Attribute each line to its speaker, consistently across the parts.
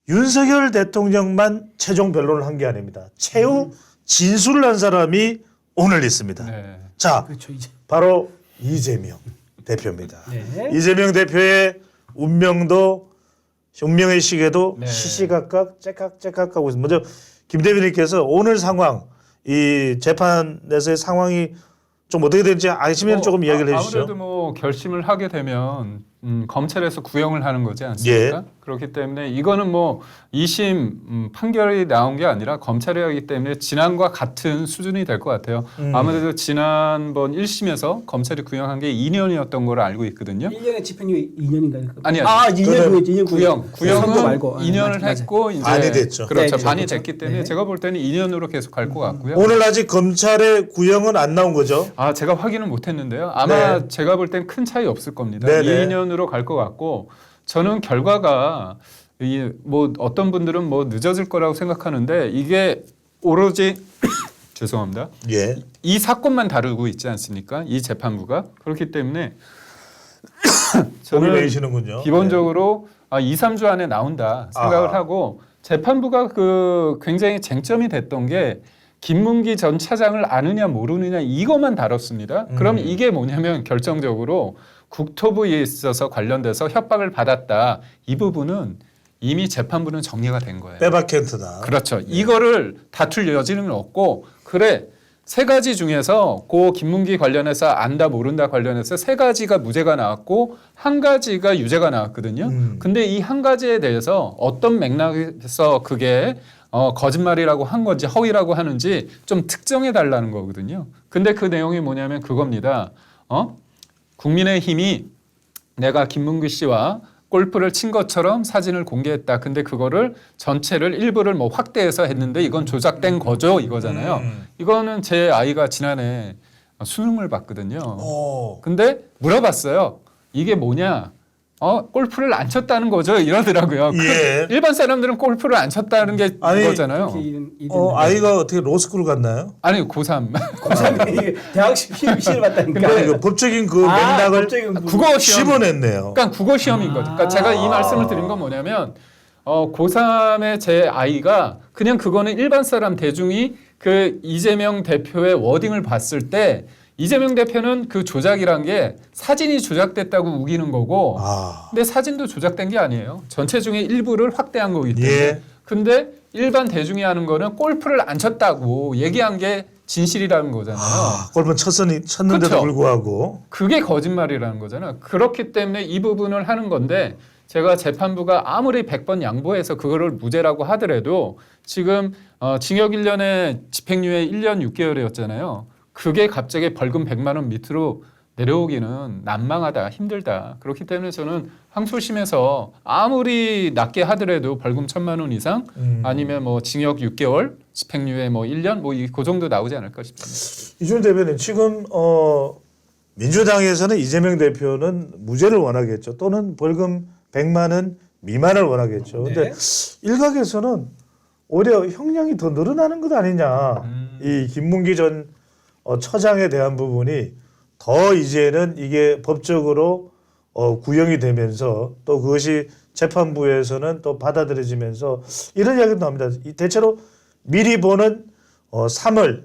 Speaker 1: 윤석열 대통령만 최종 변론을 한 게 아닙니다. 최후 진술을 한 사람이 오늘 있습니다.
Speaker 2: 네.
Speaker 1: 자,
Speaker 3: 그렇죠, 이제.
Speaker 1: 바로 이재명 대표입니다.
Speaker 3: 네.
Speaker 1: 이재명 대표의 운명의 시계도
Speaker 2: 네.
Speaker 1: 시시각각 째깍째깍 하고 있습니다. 먼저 김 대표님께서 오늘 상황, 이 재판에서의 상황이 좀 어떻게 되는지 아시면 조금 이야기를 해주시죠.
Speaker 2: 아무래도 뭐 결심을 하게 되면 검찰에서 구형을 하는 거지 않습니까?
Speaker 1: 예.
Speaker 2: 그렇기 때문에 이거는 뭐 2심 판결이 나온 게 아니라 검찰이 하기 때문에 지난과 같은 수준이 될 것 같아요. 아무래도 지난번 1심에서 검찰이 구형한 게 2년이었던 걸로 알고 있거든요.
Speaker 3: 1년의 집행유예 2년인가요?
Speaker 2: 아니요.
Speaker 3: 아, 2년
Speaker 2: 구형은
Speaker 3: 말고.
Speaker 2: 2년을
Speaker 3: 맞아.
Speaker 2: 했고 이제
Speaker 1: 반이 됐죠.
Speaker 2: 그렇죠.
Speaker 3: 네,
Speaker 2: 반이
Speaker 3: 그렇죠.
Speaker 2: 됐기 때문에
Speaker 3: 네.
Speaker 2: 제가 볼 때는 2년으로 계속 갈 것 같고요.
Speaker 1: 오늘 아직 검찰의 구형은 안 나온 거죠?
Speaker 2: 아, 제가 확인은 못했는데요. 아마
Speaker 1: 네.
Speaker 2: 제가 볼 땐 큰 차이 없을 겁니다.
Speaker 1: 네네.
Speaker 2: 2년으로 갈 것 같고 저는 결과가 뭐 어떤 분들은 뭐 늦어질 거라고 생각하는데 이게 오로지 죄송합니다.
Speaker 1: 예.
Speaker 2: 이 사건만 다루고 있지 않습니까? 이 재판부가 그렇기 때문에
Speaker 1: 소리
Speaker 2: 저는
Speaker 1: 내시는군요.
Speaker 2: 기본적으로 2, 3주 안에 나온다 생각을
Speaker 1: 아하.
Speaker 2: 하고 재판부가 그 굉장히 쟁점이 됐던 게 김문기 전 차장을 아느냐 모르느냐 이것만 다뤘습니다. 그럼 이게 뭐냐면 결정적으로 국토부에 있어서 관련돼서 협박을 받았다. 이 부분은 이미 재판부는 정리가 된 거예요.
Speaker 1: 빼박캔트다.
Speaker 2: 그렇죠. 이거를 다툴 여지는 없고 그래 세 가지 중에서 그 김문기 관련해서 안다 모른다 관련해서 세 가지가 무죄가 나왔고 한 가지가 유죄가 나왔거든요. 근데 이 한 가지에 대해서 어떤 맥락에서 그게 거짓말이라고 한 건지 허위라고 하는지 좀 특정해 달라는 거거든요. 근데 그 내용이 뭐냐면 그겁니다. 국민의힘이 내가 김문기 씨와 골프를 친 것처럼 사진을 공개했다. 근데 그거를 전체를 일부를 뭐 확대해서 했는데 이건 조작된 거죠. 이거잖아요. 이거는 제 아이가 지난해 수능을 봤거든요. 근데 물어봤어요. 이게 뭐냐? 골프를 안 쳤다는 거죠. 이러더라고요.
Speaker 1: 예.
Speaker 2: 일반 사람들은 골프를 안 쳤다는 게
Speaker 1: 아니,
Speaker 2: 이거잖아요.
Speaker 1: 아이가 어떻게 로스쿨 갔나요?
Speaker 2: 아니 고3.
Speaker 3: 대학 시험을 봤다니까.
Speaker 1: 근데 그 법적인 그 맥락을
Speaker 2: 국어 시험.
Speaker 1: 씹어냈네요.
Speaker 2: 그러니까 국어 시험인 거죠. 그러니까 제가 이 말씀을 드린 건 뭐냐면 고3의 제 아이가 그냥 그거는 일반 사람 대중이 그 이재명 대표의 워딩을 봤을 때 이재명 대표는 그 조작이란 게 사진이 조작됐다고 우기는 거고 근데 사진도 조작된 게 아니에요. 전체 중에 일부를 확대한 거기 때문에.
Speaker 1: 예.
Speaker 2: 근데 일반 대중이 하는 거는 골프를 안 쳤다고 얘기한 게 진실이라는 거잖아요.
Speaker 1: 골프 쳤는데도
Speaker 2: 그렇죠.
Speaker 1: 불구하고.
Speaker 2: 그게 거짓말이라는 거잖아요. 그렇기 때문에 이 부분을 하는 건데 제가 재판부가 아무리 100번 양보해서 그거를 무죄라고 하더라도 지금 징역 1년에 집행유예 1년 6개월이었잖아요. 그게 갑자기 벌금 100만 원 밑으로 내려오기는 난망하다, 힘들다. 그렇기 때문에 저는 항소심에서 아무리 낮게 하더라도 벌금 1,000만 원 이상 아니면 뭐 징역 6개월, 집행유예 뭐 1년 뭐 그 정도 나오지 않을까 싶습니다.
Speaker 1: 이준 대표님 지금 민주당에서는 이재명 대표는 무죄를 원하겠죠. 또는 벌금 100만 원 미만을 원하겠죠. 근데 일각에서는 오히려 형량이 더 늘어나는 것 아니냐. 이 김문기 전 처장에 대한 부분이 더 이제는 이게 법적으로 구형이 되면서 또 그것이 재판부에서는 또 받아들여지면서 이런 이야기도 나옵니다. 대체로 미리 보는 3월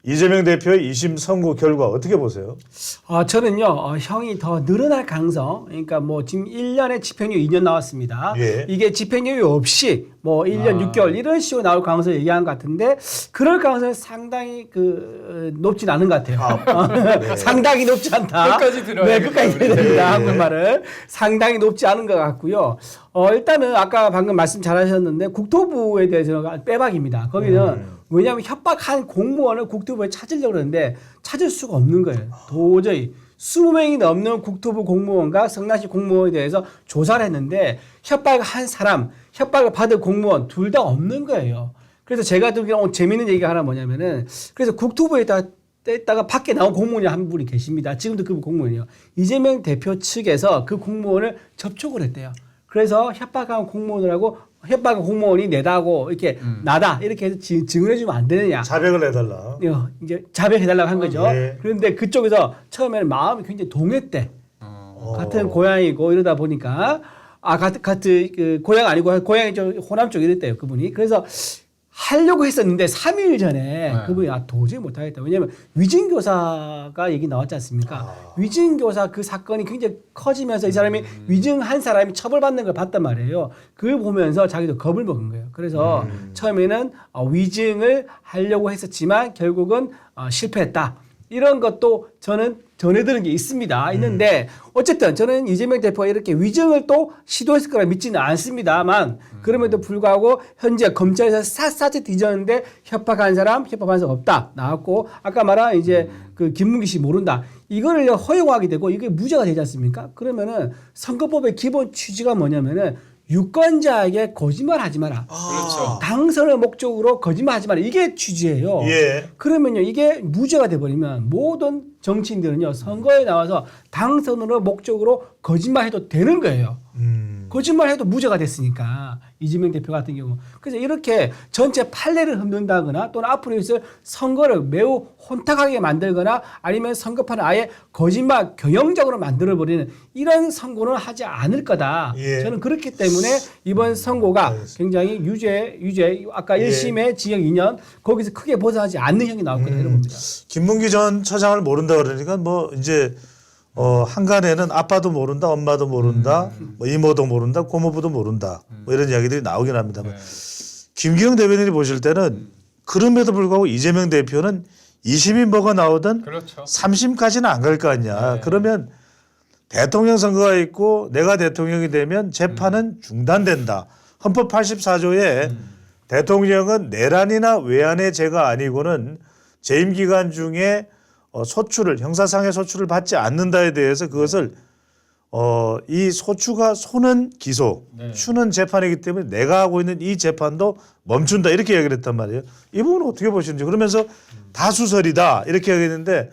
Speaker 1: 이재명 대표의 2심 선고 결과 어떻게 보세요?
Speaker 3: 저는요, 형이 더 늘어날 가능성, 그러니까 뭐 지금 1년에 집행유예 2년 나왔습니다.
Speaker 1: 예.
Speaker 3: 이게 집행유예 없이 뭐 1년 6개월 이런 식으로 나올 가능성을 얘기한 것 같은데, 그럴 가능성이 상당히 높진 않은 것 같아요.
Speaker 1: 네.
Speaker 3: 상당히 높지 않다.
Speaker 2: 끝까지 들어야
Speaker 3: 네,
Speaker 2: 되겠다,
Speaker 3: 끝까지 들어야
Speaker 2: 우리.
Speaker 3: 됩니다. 한국말을. 상당히 높지 않은 것 같고요. 일단은 아까 방금 말씀 잘하셨는데, 국토부에 대해서는 빼박입니다. 거기는 왜냐하면 협박한 공무원을 국토부에 찾으려고 그러는데 찾을 수가 없는 거예요. 도저히 20명이 넘는 국토부 공무원과 성남시 공무원에 대해서 조사를 했는데 협박한 사람, 협박을 받을 공무원 둘 다 없는 거예요. 그래서 제가 듣기로는 재밌는 얘기가 하나 뭐냐면은 그래서 국토부에다가 밖에 나온 공무원이 한 분이 계십니다. 지금도 그 공무원이요. 이재명 대표 측에서 그 공무원을 접촉을 했대요. 그래서 협박한 공무원이 내다고 이렇게 나다 이렇게 해서 증언해주면 안 되느냐.
Speaker 1: 자백을 해달라.
Speaker 3: 이제 자백해달라고 한 거죠.
Speaker 1: 네.
Speaker 3: 그런데 그쪽에서 처음에는 마음이 굉장히 동했대. 같은 고향이고 이러다 보니까 같은 그 고향 아니고 고향이 좀 호남 쪽 이랬대요 그분이. 그래서 하려고 했었는데 3일 전에
Speaker 2: 네.
Speaker 3: 그분이 도저히 못하겠다. 왜냐하면 위증교사가 얘기 나왔지 않습니까? 위증교사 그 사건이 굉장히 커지면서 이 사람이 위증한 사람이 처벌받는 걸 봤단 말이에요. 그걸 보면서 자기도 겁을 먹은 거예요. 그래서 처음에는 위증을 하려고 했었지만 결국은 실패했다. 이런 것도 저는 전해들은 게 있습니다. 있는데 어쨌든 저는 이재명 대표가 이렇게 위증을 또 시도했을 거라 믿지는 않습니다만 그럼에도 불구하고 현재 검찰에서 샅샅이 뒤졌는데 협박한 사람 없다 나왔고 아까 말한 이제 그 김문기 씨 모른다 이거를 허용하게 되고 이게 무죄가 되지 않습니까? 그러면은 선거법의 기본 취지가 뭐냐면은 유권자에게 거짓말하지 마라.
Speaker 2: 그렇죠.
Speaker 3: 당선을 목적으로 거짓말하지 마라. 이게 취지예요.
Speaker 1: 예.
Speaker 3: 그러면요 이게 무죄가 돼버리면 모든 정치인들은요 선거에 나와서 당선으로 목적으로 거짓말해도 되는 거예요. 거짓말해도 무죄가 됐으니까 이재명 대표 같은 경우 그래서 이렇게 전체 판례를 흔든다거나 또는 앞으로 있을 선거를 매우 혼탁하게 만들거나 아니면 선거판을 아예 거짓말 경영적으로 만들어버리는 이런 선거는 하지 않을 거다.
Speaker 1: 예.
Speaker 3: 저는 그렇기 때문에 이번 선거가 굉장히 유죄 아까 1심의 징역 2년 거기서 크게 벗어나지 않는 형이 나올 거다 이런 겁니다.
Speaker 1: 김문기 전 처장을 모른다 그러니까 뭐 이제 한간에는 아빠도 모른다, 엄마도 모른다, 뭐 이모도 모른다, 고모부도 모른다, 뭐 이런 이야기들이 나오긴 합니다만 김기영 대변인이 보실 때는 그럼에도 불구하고 이재명 대표는 2심이 뭐가 나오든
Speaker 2: 그렇죠.
Speaker 1: 3심까지는 안 갈 거 아니야. 그러면 대통령 선거가 있고 내가 대통령이 되면 재판은 중단된다. 헌법 84조에 대통령은 내란이나 외환의 죄가 아니고는 재임 기간 중에 소추를 형사상의 소추를 받지 않는다에 대해서 그것을 이 소추가 소는 기소,
Speaker 2: 네.
Speaker 1: 추는 재판이기 때문에 내가 하고 있는 이 재판도 멈춘다 이렇게 얘기를 했단 말이에요. 이 부분은 어떻게 보시는지 그러면서 다수설이다 이렇게 얘기했는데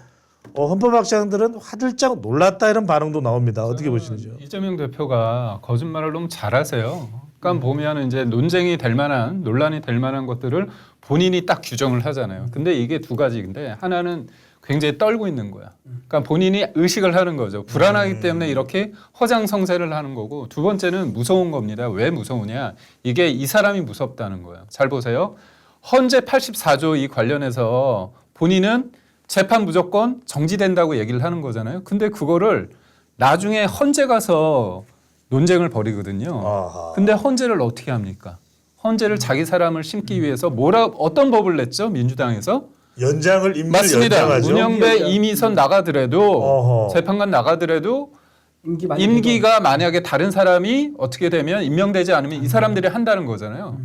Speaker 1: 헌법학자들은 화들짝 놀랐다 이런 반응도 나옵니다. 어떻게 보시는지요?
Speaker 2: 이재명 대표가 거짓말을 너무 잘하세요. 그러니까 보면 이제 논쟁이 될 만한 논란이 될 만한 것들을 본인이 딱 규정을 하잖아요. 근데 이게 두 가지인데 하나는 굉장히 떨고 있는 거야. 그러니까 본인이 의식을 하는 거죠. 불안하기 때문에 이렇게 허장성세를 하는 거고 두 번째는 무서운 겁니다. 왜 무서우냐? 이게 이 사람이 무섭다는 거예요. 잘 보세요. 헌재 84조 이 관련해서 본인은 재판 무조건 정지된다고 얘기를 하는 거잖아요. 근데 그거를 나중에 헌재 가서 논쟁을 벌이거든요.
Speaker 1: 아하.
Speaker 2: 근데 헌재를 어떻게 합니까? 헌재를 자기 사람을 심기 위해서 어떤 법을 냈죠? 민주당에서?
Speaker 1: 연장을 임기를
Speaker 2: 맞습니다.
Speaker 1: 연장하죠.
Speaker 2: 문영배 이미선 나가더라도
Speaker 1: 어허.
Speaker 2: 재판관 나가더라도
Speaker 3: 임기
Speaker 2: 임기가 만약에 다른 사람이 어떻게 되면 임명되지 않으면 이 사람들이 한다는 거잖아요.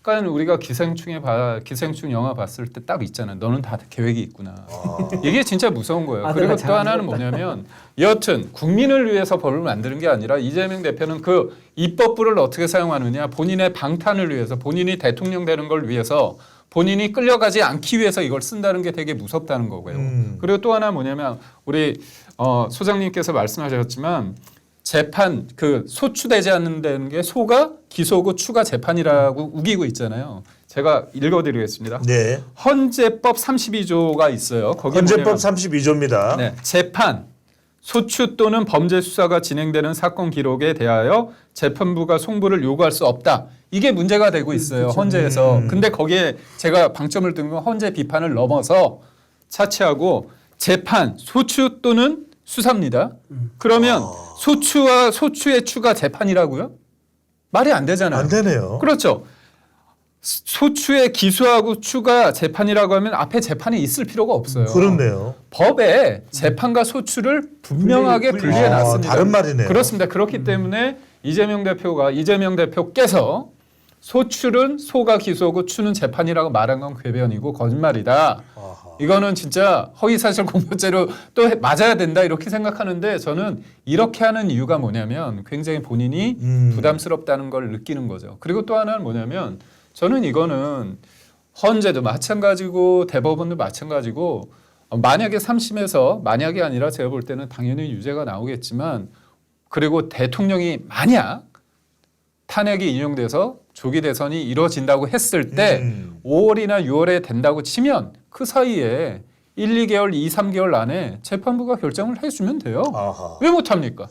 Speaker 2: 그러니까 우리가 기생충 영화 봤을 때 딱 있잖아요. 너는 다 계획이 있구나. 이게 진짜 무서운 거예요.
Speaker 3: 아들아,
Speaker 2: 그리고 또 하나는 뭐냐면 여튼 국민을 위해서 법을 만드는 게 아니라 이재명 대표는 그 입법부를 어떻게 사용하느냐 본인의 방탄을 위해서 본인이 대통령 되는 걸 위해서 본인이 끌려가지 않기 위해서 이걸 쓴다는 게 되게 무섭다는 거고요. 그리고 또 하나 뭐냐면 우리 소장님께서 말씀하셨지만 재판 그 소추되지 않는다는 게 소가 기소고 추가 재판이라고 우기고 있잖아요. 제가 읽어드리겠습니다.
Speaker 1: 네.
Speaker 2: 헌재법 32조가 있어요. 거기
Speaker 1: 헌재법 32조입니다.
Speaker 2: 네, 재판, 소추 또는 범죄 수사가 진행되는 사건 기록에 대하여 재판부가 송부를 요구할 수 없다. 이게 문제가 되고 있어요. 헌재에서. 근데 거기에 제가 방점을 둔 건 헌재 비판을 넘어서 차치하고 재판, 소추 또는 수사입니다. 그러면 소추와 소추의 추가 재판이라고요? 말이 안 되잖아요.
Speaker 1: 안 되네요.
Speaker 2: 그렇죠. 소추의 기소하고 추가 재판이라고 하면 앞에 재판이 있을 필요가 없어요.
Speaker 1: 그렇네요.
Speaker 2: 법에 재판과 소추를 분명하게 분리해 놨습니다.
Speaker 1: 다른 말이네요.
Speaker 2: 그렇습니다. 그렇기 때문에 이재명 대표께서 소추는 소가 기소고 추는 재판이라고 말한 건 궤변이고 거짓말이다. 이거는 진짜 허위사실 공표죄로 또 맞아야 된다 이렇게 생각하는데 저는 이렇게 하는 이유가 뭐냐면 굉장히 본인이 부담스럽다는 걸 느끼는 거죠. 그리고 또 하나는 뭐냐면 저는 이거는 헌재도 마찬가지고 대법원도 마찬가지고 만약에 3심에서 만약이 아니라 제가 볼 때는 당연히 유죄가 나오겠지만 그리고 대통령이 만약 탄핵이 인용돼서 조기 대선이 이루어진다고 했을 때 5월이나 6월에 된다고 치면 그 사이에 1, 2개월, 2, 3개월 안에 재판부가 결정을 해주면 돼요.
Speaker 1: 아하.
Speaker 2: 왜 못합니까?